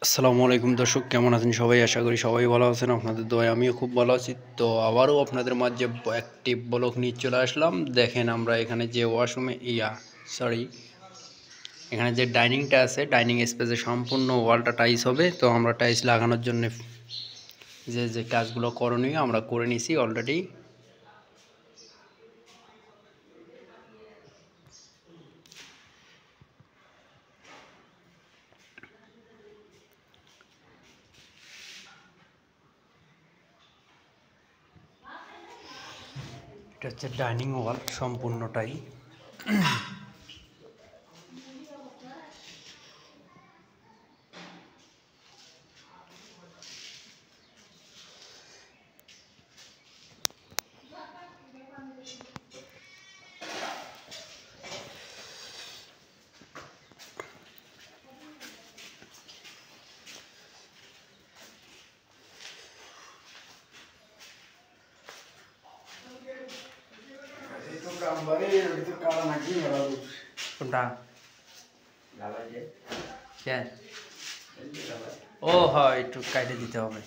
আসসালামু আলাইকুম দর্শক, কেমন আছেন সবাই? আশা করি সবাই ভালো আছেন। আপনাদের দোয়ায় আমিও খুব ভালো আছি। তো আবারও আপনাদের মাঝে একটি ব্লগ নিয়ে চলে আসলাম। দেখেন আমরা এখানে যে ওয়াশরুমে এখানে যে ডাইনিংটা আছে, ডাইনিং স্পেসে সম্পূর্ণ ওয়ালটা টাইলস হবে। তো আমরা টাইলস লাগানোর জন্য যে যে কাজগুলো করণীয় আমরা করে নিছি অলরেডি। এটা হচ্ছে ডাইনিং ওয়াল সম্পূর্ণটাই। কোনটা? ও হয়, একটু কাটে দিতে হবে।